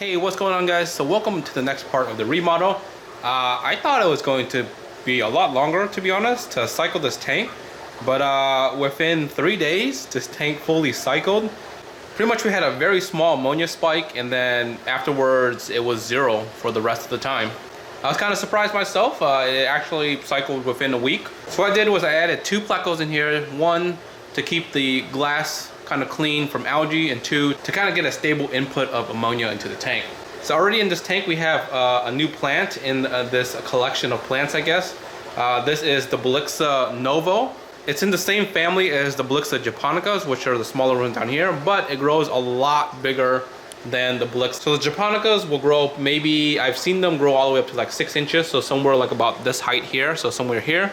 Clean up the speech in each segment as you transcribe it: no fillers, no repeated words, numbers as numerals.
Hey, what's going on, guys? So welcome to the next part of the remodel. I thought it was going to be a lot longer, to be honest, to cycle this tank. But within 3 days, this tank fully cycled. Pretty much we had a very small ammonia spike, and then afterwards it was zero for the rest of the time. I was kind of surprised myself. It actually cycled within a week. So what I did was I added 2 plecos in here. 1 to keep the glass kind of clean from algae, and 2 to kind of get a stable input of ammonia into the tank. So already in this tank we have a new plant in this collection of plants, I guess. This is the Blyxa Novo. It's in the same family as the Blyxa japonicas, which are the smaller ones down here, but it grows a lot bigger than the Blyxa. So the japonicas will grow, maybe I've seen them grow all the way up to like 6 inches, so somewhere like about this height here, so somewhere here.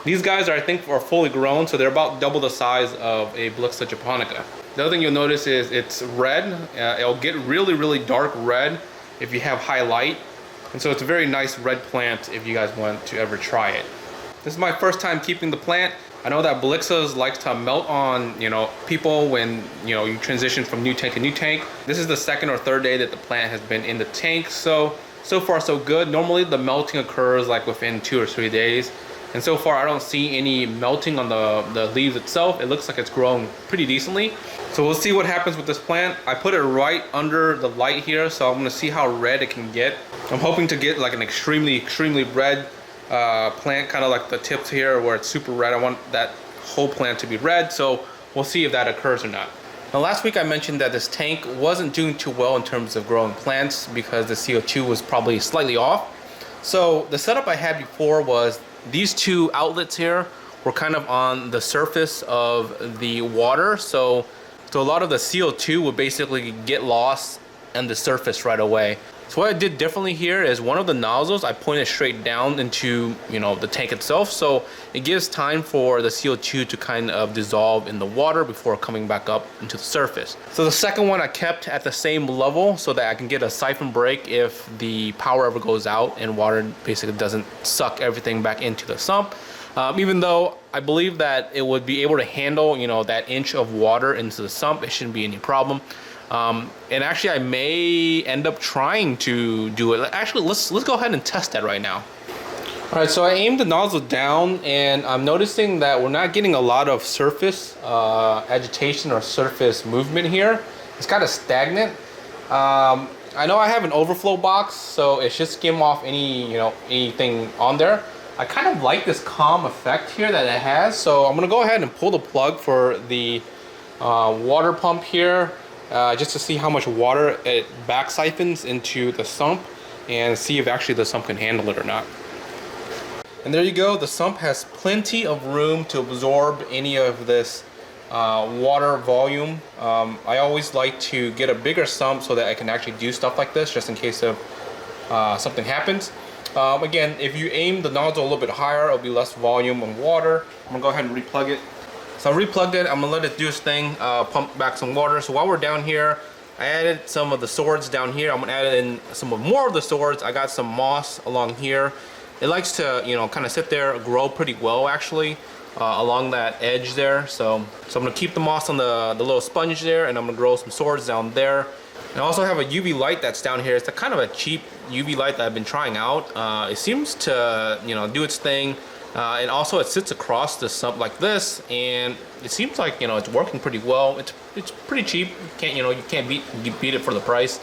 These guys I think are fully grown, so they're about double the size of a Blyxa japonica. The other thing you'll notice is it's red. It'll get really dark red if you have high light, and so it's a very nice red plant if you guys want to ever try it. This is my first time keeping the plant. I know that Blyxas like to melt on, people when, you transition from new tank to new tank. This is the 2nd or 3rd day that the plant has been in the tank, so far so good. Normally the melting occurs like within 2 or 3 days. And so far I don't see any melting on the leaves itself. It looks like it's growing pretty decently. So we'll see what happens with this plant. I put it right under the light here, so I'm gonna see how red it can get. I'm hoping to get like an extremely red plant, kind of like the tips here where it's super red. I want that whole plant to be red, so we'll see if that occurs or not. Now last week I mentioned that this tank wasn't doing too well in terms of growing plants because the CO2 was probably slightly off. So the setup I had before was these 2 outlets here were kind of on the surface of the water, so a lot of the CO2 would basically get lost on the surface right away. So what I did differently here is one of the nozzles I pointed straight down into the tank itself, so it gives time for the CO2 to kind of dissolve in the water before coming back up into the surface. So the second one I kept at the same level so that I can get a siphon break if the power ever goes out and water basically doesn't suck everything back into the sump. Even though I believe that it would be able to handle that inch of water into the sump, it shouldn't be any problem. And actually I may end up trying to do it. Actually, let's go ahead and test that right now. All right, so I aimed the nozzle down and I'm noticing that we're not getting a lot of surface agitation or surface movement here. It's kind of stagnant. I know I have an overflow box, so it should skim off anything on there. I kind of like this calm effect here that it has, so I'm gonna go ahead and pull the plug for the water pump here. Just to see how much water it back siphons into the sump and see if actually the sump can handle it or not. And there you go, the sump has plenty of room to absorb any of this water volume. I always like to get a bigger sump so that I can actually do stuff like this just in case of something happens. Again, if you aim the nozzle a little bit higher, it'll be less volume of water. I'm gonna go ahead and replug it. So I replugged it, I'm gonna let it do its thing, pump back some water. So while we're down here, I added some of the swords down here. I'm gonna add in some more of the swords. I got some moss along here. It likes to, kind of sit there, grow pretty well actually, along that edge there. So I'm gonna keep the moss on the little sponge there, and I'm gonna grow some swords down there. And I also have a UV light that's down here. It's kind of a cheap UV light that I've been trying out. It seems to, do its thing. And also it sits across the sump like this, and it seems like it's working pretty well. It's pretty cheap. You can't beat it for the price.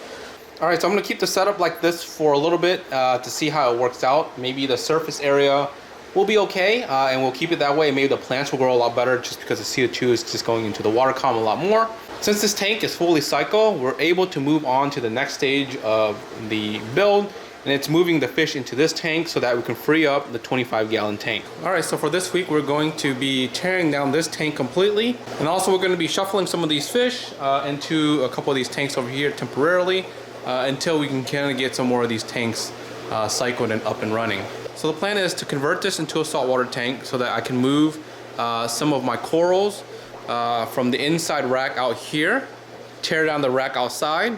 All right, so I'm gonna keep the setup like this for a little bit to see how it works out. Maybe the surface area will be okay, and we'll keep it that way. Maybe the plants will grow a lot better just because the CO2 is just going into the water column a lot more. Since this tank is fully cycled, we're able to move on to the next stage of the build. And it's moving the fish into this tank so that we can free up the 25-gallon tank. All right, so for this week, we're going to be tearing down this tank completely. And also we're gonna be shuffling some of these fish into a couple of these tanks over here temporarily until we can kind of get some more of these tanks cycled and up and running. So the plan is to convert this into a saltwater tank so that I can move some of my corals from the inside rack out here, tear down the rack outside,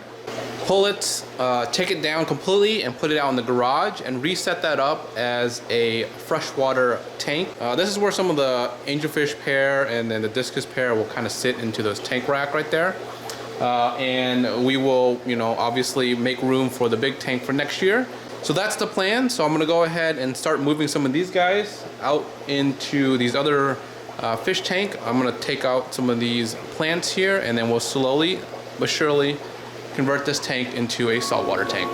pull it, take it down completely and put it out in the garage and reset that up as a freshwater tank. This is where some of the angelfish pair and then the discus pair will kind of sit into those tank rack right there. and we will, you know, obviously make room for the big tank for next year. So that's the plan. So I'm gonna go ahead and start moving some of these guys out into these other fish tank. I'm gonna take out some of these plants here, and then we'll slowly but surely convert this tank into a saltwater tank.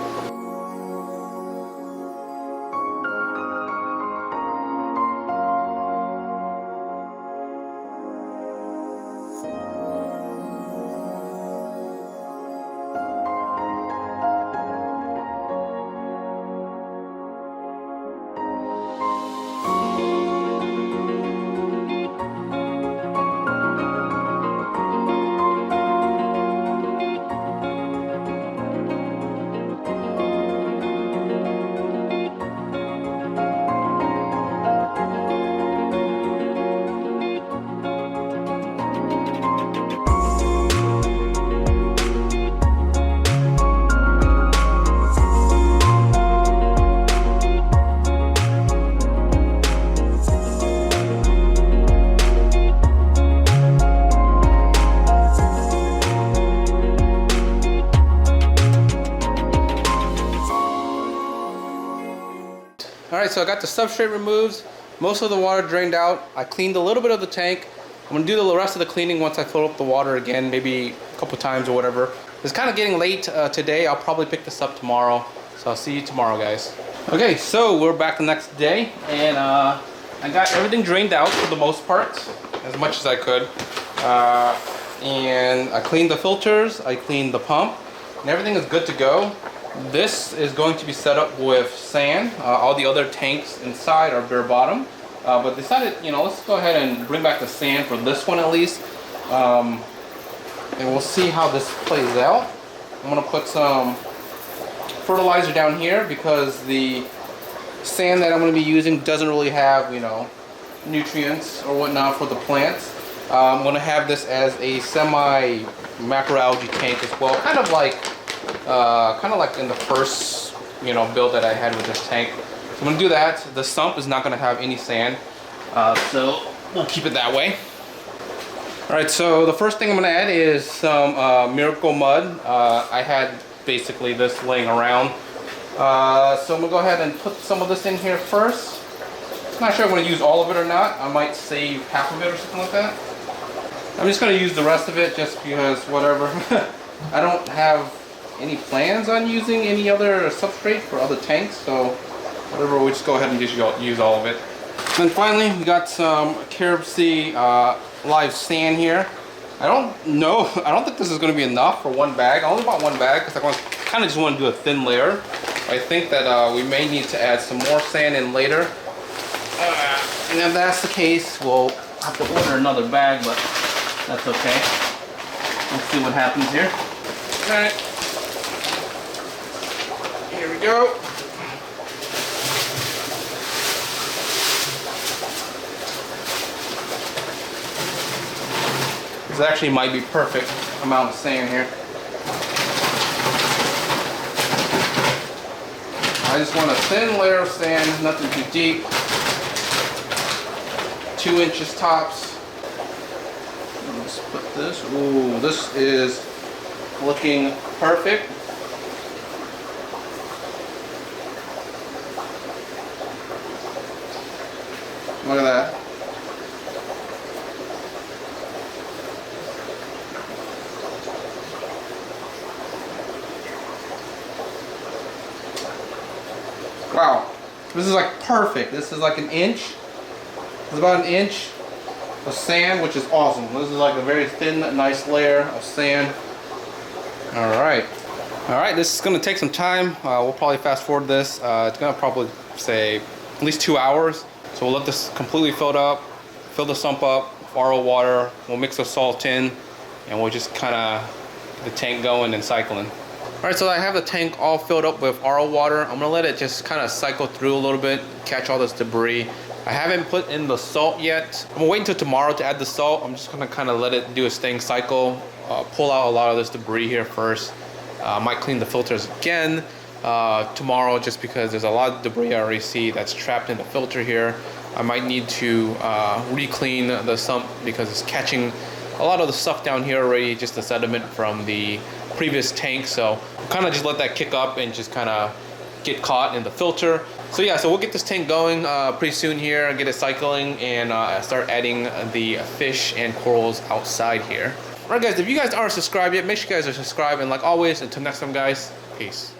Alright, so I got the substrate removed, most of the water drained out. I cleaned a little bit of the tank. I'm going to do the rest of the cleaning once I fill up the water again, maybe a couple times or whatever. It's kind of getting late today. I'll probably pick this up tomorrow. So I'll see you tomorrow, guys. Okay, so we're back the next day, and I got everything drained out for the most part, as much as I could. And I cleaned the filters, I cleaned the pump, and everything is good to go. This is going to be set up with sand. All the other tanks inside are bare bottom. But decided, you know, let's go ahead and bring back the sand for this one at least. And we'll see how this plays out. I'm gonna put some fertilizer down here because the sand that I'm gonna be using doesn't really have, you know, nutrients or whatnot for the plants. I'm gonna have this as a semi macroalgae tank as well, kind of like in the first, you know, build that I had with this tank. So I'm gonna do that. The sump is not gonna have any sand, so we'll keep it that way. All right, so the first thing I'm gonna add is some Miracle Mud. I had basically this laying around, so I'm gonna go ahead and put some of this in here first. I'm not sure I'm gonna use all of it or not. I might save half of it or something like that. I'm just gonna use the rest of it just because whatever. I don't have any plans on using any other substrate for other tanks, so whatever, we'll just go ahead and just use all of it. And then finally, we got some Carib Sea live sand here. I don't think this is going to be enough for one bag. I only bought one bag because I kind of just want to do a thin layer. I think that we may need to add some more sand in later. And if that's the case, we'll have to order another bag, but that's okay. Let's see what happens here. All right. Here we go. This actually might be perfect amount of sand here. I just want a thin layer of sand, nothing too deep. 2 inches tops. Let's put this. Ooh, this is looking perfect. Look at that. Wow, this is like perfect. This is like an inch. It's about an inch of sand, which is awesome. This is like a very thin, nice layer of sand. All right, this is gonna take some time. We'll probably fast forward this. It's gonna probably say at least 2 hours. So we'll let this completely fill the sump up, RO water. We'll mix the salt in, and we'll just kind of get the tank going and cycling. All right, so I have the tank all filled up with RO water. I'm gonna let it just kind of cycle through a little bit, catch all this debris. I haven't put in the salt yet. I'm gonna wait until tomorrow to add the salt. I'm just gonna kind of let it do its thing, cycle, pull out a lot of this debris here first. I might clean the filters again tomorrow just because there's a lot of debris I already see that's trapped in the filter here. I might need to re-clean the sump because it's catching a lot of the stuff down here already, just the sediment from the previous tank. So kind of just let that kick up and just kind of get caught in the filter. So yeah, so we'll get this tank going pretty soon here, get it cycling, and start adding the fish and corals outside here. Alright guys, if you guys aren't subscribed yet, make sure you guys are subscribed, and like always, until next time guys, peace.